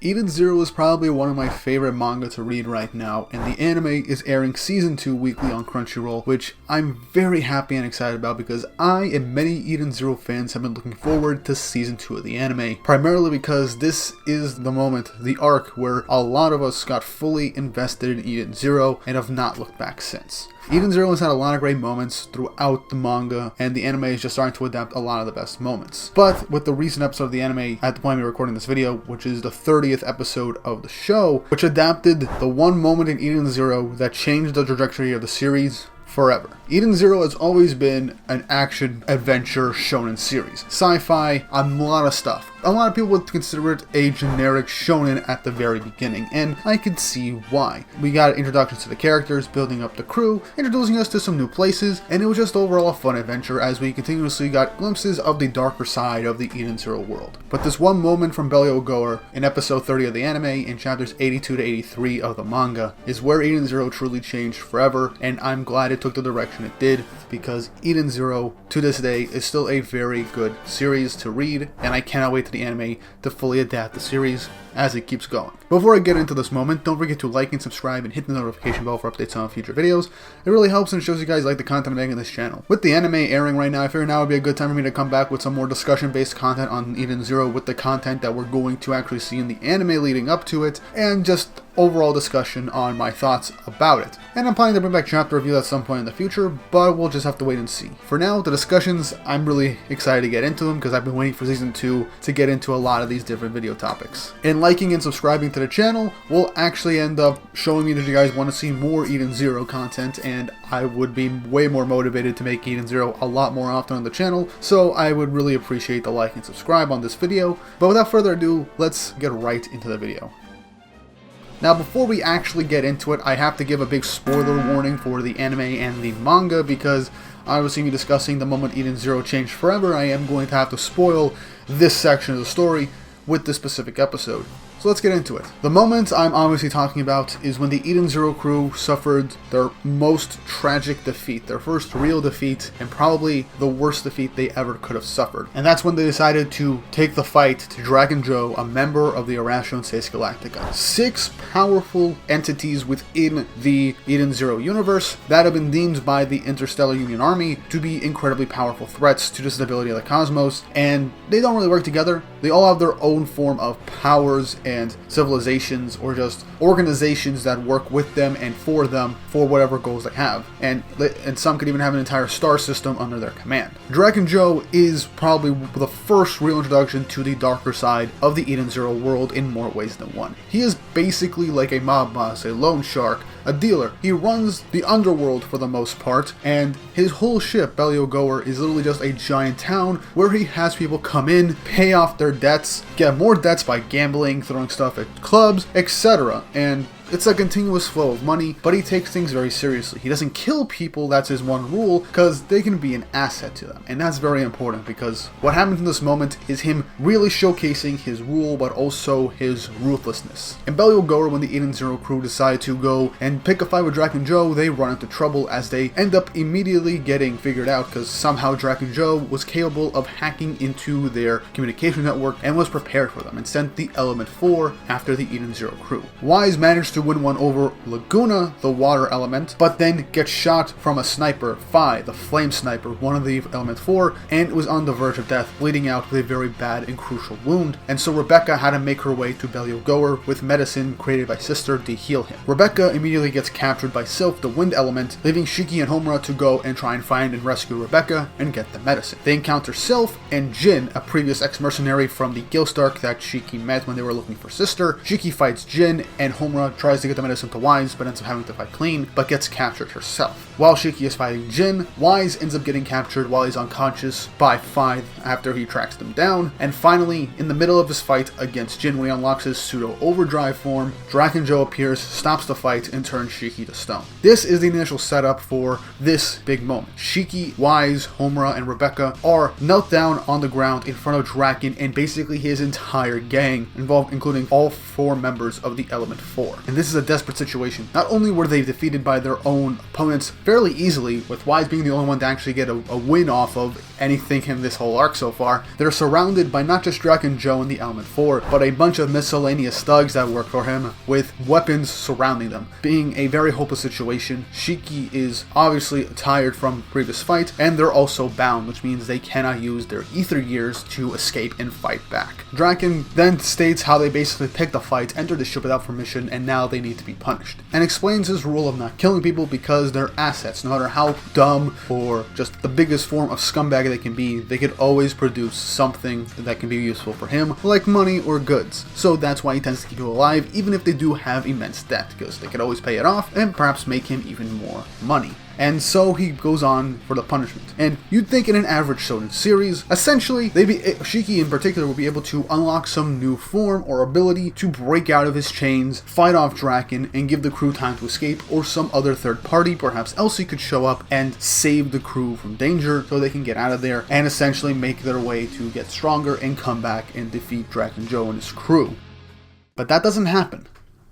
Eden Zero is probably one of my favorite manga to read right now, and the anime is airing Season 2 weekly on Crunchyroll, which I'm very happy and excited about because I and many Eden Zero fans have been looking forward to Season 2 of the anime, primarily because this is the moment, the arc, where a lot of us got fully invested in Eden Zero and have not looked back since. Eden Zero has had a lot of great moments throughout the manga, and the anime is just starting to adapt a lot of the best moments. But with the recent episode of the anime, at the point of recording this video, which is the 30th episode of the show, which adapted the one moment in Eden Zero that changed the trajectory of the series forever. Eden Zero has always been an action-adventure shonen series. Sci-fi, a lot of stuff. A lot of people would consider it a generic shonen at the very beginning, and I could see why. We got introductions to the characters, building up the crew, introducing us to some new places, and it was just overall a fun adventure as we continuously got glimpses of the darker side of the Eden Zero world. But this one moment from Belial Gore in episode 30 of the anime and chapters 82 to 83 of the manga is where Eden Zero truly changed forever, and I'm glad it took the direction it did, because Eden Zero to this day is still a very good series to read, and I cannot wait to the anime to fully adapt the series as it keeps going. Before I get into this moment, don't forget to like and subscribe and hit the notification bell for updates on future videos. It really helps and shows you guys like the content I'm making on this channel. With the anime airing right now, I figured now would be a good time for me to come back with some more discussion-based content on Eden Zero with the content that we're going to actually see in the anime leading up to it, and just overall discussion on my thoughts about it. And I'm planning to bring back chapter reviews at some point in the future, but we'll just have to wait and see. For now, the discussions, I'm really excited to get into them because I've been waiting for Season 2 to get into a lot of these different video topics. And liking and subscribing to the channel will actually end up showing me that you guys want to see more Eden Zero content, and I would be way more motivated to make Eden Zero a lot more often on the channel, so I would really appreciate the like and subscribe on this video. But without further ado, let's get right into the video. Now, before we actually get into it, I have to give a big spoiler warning for the anime and the manga, because I was going to be discussing the moment Eden Zero changed forever. I am going to have to spoil this section of the story with this specific episode. So let's get into it. The moment I'm obviously talking about is when the Eden Zero crew suffered their most tragic defeat, their first real defeat, and probably the worst defeat they ever could have suffered. And that's when they decided to take the fight to Dragon Joe, a member of the Irrational Seis Galactica. 6 powerful entities within the Eden Zero universe that have been deemed by the Interstellar Union Army to be incredibly powerful threats to the stability of the cosmos, and they don't really work together. They all have their own form of powers and civilizations, or just organizations that work with them and for them for whatever goals they have, and some could even have an entire star system under their command. Dragon Joe is probably the first real introduction to the darker side of the Eden Zero world in more ways than one. He is basically like a mob boss, a loan shark, a dealer. He runs the underworld for the most part, and his whole ship, Belial Gore, is literally just a giant town where he has people come in, pay off their debts, get more debts by gambling, throwing stuff at clubs, etc. And it's a continuous flow of money, but he takes things very seriously. He doesn't kill people, that's his one rule, because they can be an asset to them. And that's very important, because what happens in this moment is him really showcasing his rule, but also his ruthlessness. In Belial Gore, when the Eden Zero crew decide to go and pick a fight with Dragon Joe, they run into trouble as they end up immediately getting figured out, because somehow Dragon Joe was capable of hacking into their communication network and was prepared for them, and sent the Element 4 after the Eden Zero crew. Wise managed to win one over Laguna, the water element, but then gets shot from a sniper, Phi, the flame sniper, one of the Element 4, and was on the verge of death, bleeding out with a very bad and crucial wound, and so Rebecca had to make her way to Belial Gore with medicine created by Sister to heal him. Rebecca immediately gets captured by Sylph, the wind element, leaving Shiki and Homura to go and try and find and rescue Rebecca and get the medicine. They encounter Sylph and Jin, a previous ex-mercenary from the Gilstark that Shiki met when they were looking for Sister. Shiki fights Jin, and Homura tries to get the medicine to Wise, but ends up having to fight clean, but gets captured herself. While Shiki is fighting Jin, Wise ends up getting captured while he's unconscious by Phi after he tracks them down, and finally, in the middle of his fight against Jin, when he unlocks his pseudo-overdrive form, Dragon Joe appears, stops the fight, and turns Shiki to stone. This is the initial setup for this big moment. Shiki, Wise, Homura, and Rebecca are knelt down on the ground in front of Dragon and basically his entire gang, involved including all 4 members of the Element 4. And and this is a desperate situation. Not only were they defeated by their own opponents fairly easily, with Wise being the only one to actually get a win off of anything in this whole arc so far, they're surrounded by not just Draken Joe and the Element 4, but a bunch of miscellaneous thugs that work for him with weapons surrounding them. Being a very hopeless situation, Shiki is obviously tired from previous fight, and they're also bound, which means they cannot use their ether gears to escape and fight back. Draken then states how they basically picked a fight, entered the ship without permission, and now they need to be punished, and explains his rule of not killing people because they're assets. No matter how dumb or just the biggest form of scumbag they can be, they could always produce something that can be useful for him, like money or goods. So that's why he tends to keep you alive, even if they do have immense debt, because they could always pay it off and perhaps make him even more money. And so he goes on for the punishment. And you'd think in an average shonen series, essentially, Shiki in particular would be able to unlock some new form or ability to break out of his chains, fight off Draken, and give the crew time to escape, or some other third party, perhaps Elsie, could show up and save the crew from danger so they can get out of there and essentially make their way to get stronger and come back and defeat Draken Joe and his crew. But that doesn't happen.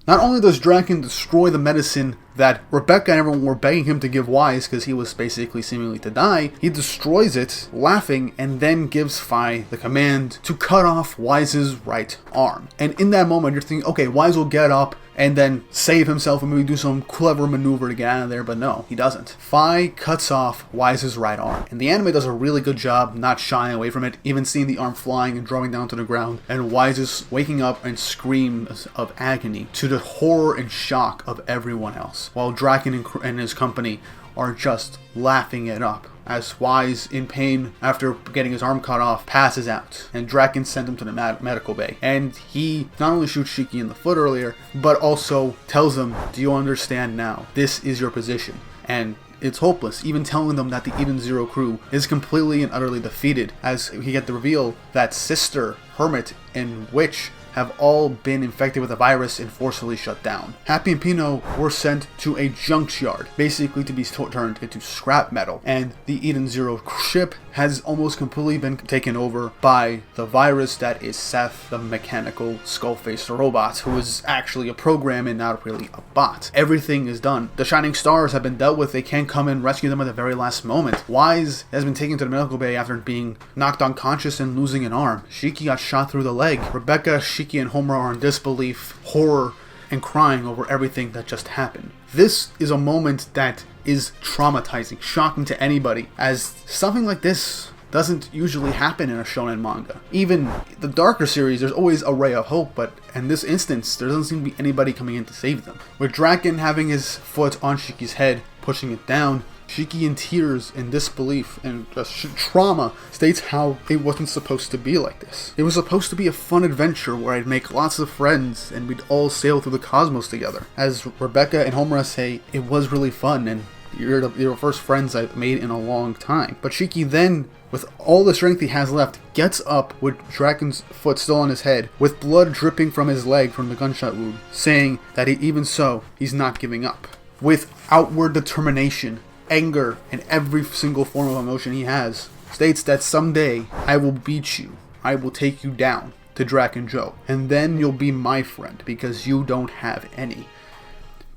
Not only does Draken destroy the medicine that Rebecca and everyone were begging him to give Wise because he was basically seemingly to die, he destroys it, laughing, and then gives Fi the command to cut off Wise's right arm. And in that moment, you're thinking, okay, Wise will get up and then save himself and maybe do some clever maneuver to get out of there, but no, he doesn't. Fi cuts off Wise's right arm, and the anime does a really good job not shying away from it, even seeing the arm flying and dropping down to the ground, and Wise is waking up and screams of agony to the horror and shock of everyone else, while Draken and his company are just laughing it up as Wise, in pain after getting his arm cut off, passes out, and Draken sent him to the medical bay. And he not only shoots Shiki in the foot earlier, but also tells him, do you understand now? This is your position. And it's hopeless, even telling them that the Eden Zero crew is completely and utterly defeated, as we get the reveal that Sister, Hermit, and Witch have all been infected with a virus and forcibly shut down. Happy and Pino were sent to a junkyard, basically to be turned into scrap metal, and the Eden Zero ship has almost completely been taken over by the virus that is Seth, the mechanical skull-faced robot, who is actually a program and not really a bot. Everything is done. The Shining Stars have been dealt with. They can't come and rescue them at the very last moment. Wise has been taken to the medical bay after being knocked unconscious and losing an arm. Shiki got shot through the leg. Rebecca, Shiki, and Homura are in disbelief, horror, and crying over everything that just happened. This is a moment that is traumatizing, shocking to anybody, as something like this doesn't usually happen in a shonen manga. Even the darker series, there's always a ray of hope, but in this instance, there doesn't seem to be anybody coming in to save them. With Draken having his foot on Shiki's head, pushing it down, Shiki, in tears and disbelief and just trauma, states how it wasn't supposed to be like this. It was supposed to be a fun adventure where I'd make lots of friends and we'd all sail through the cosmos together. As Rebecca and Homura say, it was really fun and you're the first friends I've made in a long time. But Shiki then, with all the strength he has left, gets up with Draken's foot still on his head, with blood dripping from his leg from the gunshot wound, saying that even so, he's not giving up. With outward determination, anger, and every single form of emotion he has, states that someday I will beat you, I will take you down to Draken Joe, and then you'll be my friend because you don't have any.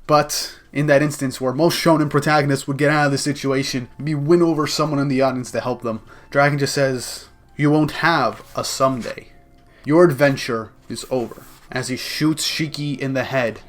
But in that instance where most shonen protagonists would get out of the situation, maybe win over someone in the audience to help them, Draken just says, you won't have a someday. Your adventure is over, as he shoots Shiki in the head,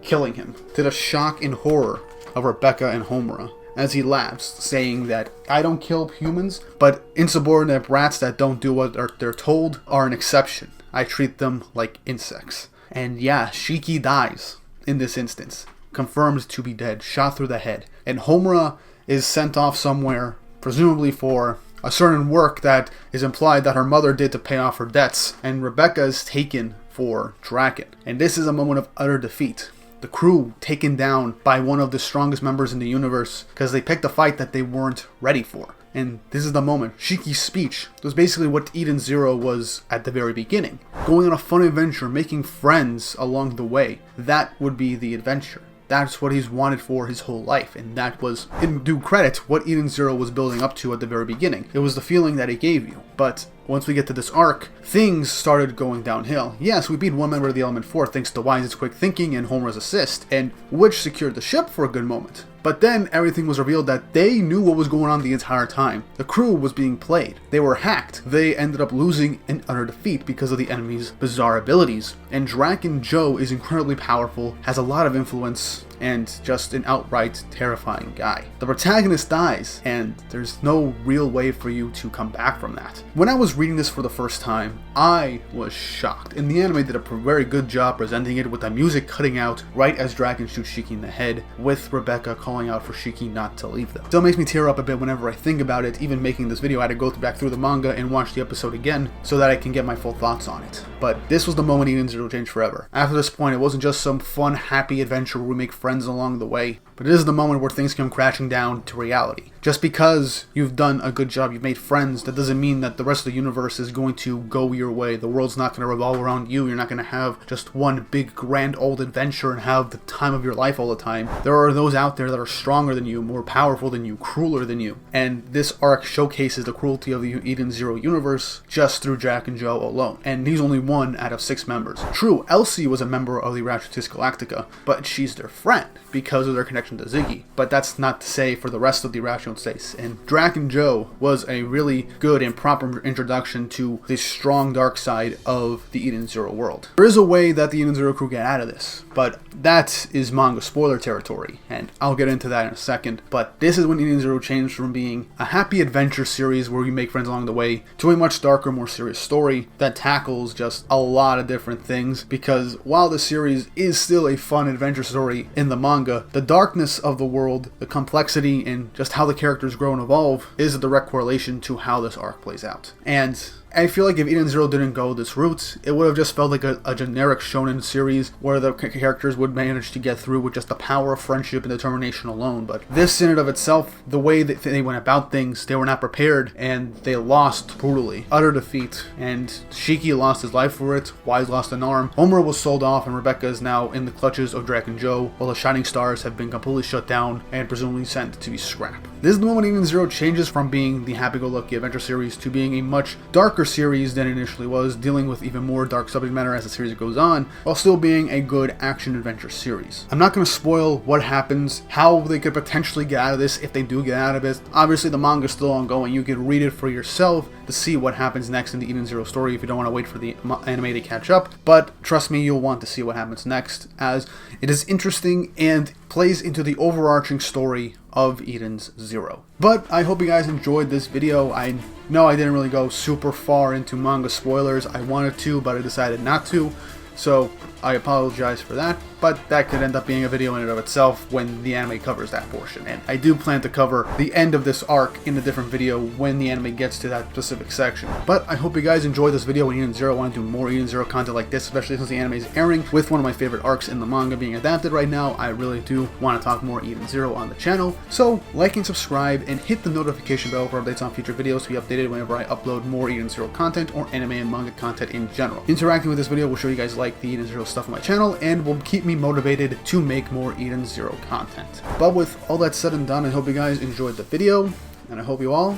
killing him, to the shock and horror of Rebecca and Homura, as he laughs, saying that I don't kill humans, but insubordinate brats that don't do what they're told are an exception. I treat them like insects. And yeah, Shiki dies in this instance, confirmed to be dead, shot through the head. And Homura is sent off somewhere, presumably for a certain work that is implied that her mother did to pay off her debts, and Rebecca is taken for Draken. And this is a moment of utter defeat. The crew taken down by one of the strongest members in the universe because they picked a fight that they weren't ready for. And this is the moment. Shiki's speech was basically what Eden Zero was at the very beginning. Going on a fun adventure, making friends along the way. That would be the adventure. That's what he's wanted for his whole life, and that was, in due credit, what Eden Zero was building up to at the very beginning. It was the feeling that it gave you. But once we get to this arc, things started going downhill. Yes, we beat one member of the Element 4 thanks to Wise's quick thinking and Homer's assist, and which secured the ship for a good moment. But then everything was revealed that they knew what was going on the entire time. The crew was being played. They were hacked. They ended up losing in utter defeat because of the enemy's bizarre abilities. And Draken Joe is incredibly powerful, has a lot of influence, and just an outright terrifying guy. The protagonist dies, and there's no real way for you to come back from that. When I was reading this for the first time, I was shocked, and the anime did a very good job presenting it with the music cutting out right as Draken shoots Shiki in the head, with Rebecca calling out for Shiki not to leave them. Still makes me tear up a bit whenever I think about it. Even making this video, I had to go back through the manga and watch the episode again so that I can get my full thoughts on it. But this was the moment Eden Zero changed forever. After this point, it wasn't just some fun, happy adventure where we make friends along the way, but it is the moment where things come crashing down to reality. Just because you've done a good job, you've made friends, that doesn't mean that the rest of the universe is going to go your way. The world's not going to revolve around you. You're not going to have just one big grand old adventure and have the time of your life all the time. There are those out there that are stronger than you, more powerful than you, crueler than you. And this arc showcases the cruelty of the Eden Zero universe just through Jack and Joe alone. And he's only one out of 6 members. True, Elsie was a member of the Ratchatus Galactica, but she's their friend because of their connection to Ziggy. But that's not to say for the rest of the Ratchatus States. And Draken Joe was a really good and proper introduction to the strong dark side of the Eden Zero world. There is a way that the Eden Zero crew get out of this, but that is manga spoiler territory, and I'll get into that in a second. But this is when Eden Zero changed from being a happy adventure series where you make friends along the way to a much darker, more serious story that tackles just a lot of different things, because while the series is still a fun adventure story in the manga, the darkness of the world, the complexity, and just how the characters grow and evolve is a direct correlation to how this arc plays out. And I feel like if Eden Zero didn't go this route, it would have just felt like a generic shonen series where the characters would manage to get through with just the power of friendship and determination alone. But this in and of itself, the way that they went about things, they were not prepared and they lost brutally. Utter defeat. And Shiki lost his life for it, Wise lost an arm, Homer was sold off, and Rebecca is now in the clutches of Draken Joe, while the Shining Stars have been completely shut down and presumably sent to be scrapped. This is the moment Eden Zero changes from being the happy-go-lucky adventure series to being a much darker series than it initially was, dealing with even more dark subject matter as the series goes on, while still being a good action-adventure series. I'm not going to spoil what happens, how they could potentially get out of this if they do get out of it. Obviously, the manga is still ongoing. You can read it for yourself to see what happens next in the Eden Zero story if you don't want to wait for the anime to catch up. But trust me, you'll want to see what happens next, as it is interesting and plays into the overarching story of Eden's Zero. But I hope you guys enjoyed this video. I know I didn't really go super far into manga spoilers. I wanted to, but I decided not to. So I apologize for that, but that could end up being a video in and of itself when the anime covers that portion. And I do plan to cover the end of this arc in a different video when the anime gets to that specific section. But I hope you guys enjoyed this video on Eden Zero. I want to do more Eden Zero content like this, especially since the anime is airing with one of my favorite arcs in the manga being adapted right now. I really do want to talk more Eden Zero on the channel. So like and subscribe and hit the notification bell for updates on future videos to be updated whenever I upload more Eden Zero content or anime and manga content in general. Interacting with this video will show you guys like the Eden Zero stuff on my channel and will keep me motivated to make more Eden Zero content. But with all that said and done, I hope you guys enjoyed the video, and I hope you all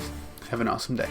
have an awesome day.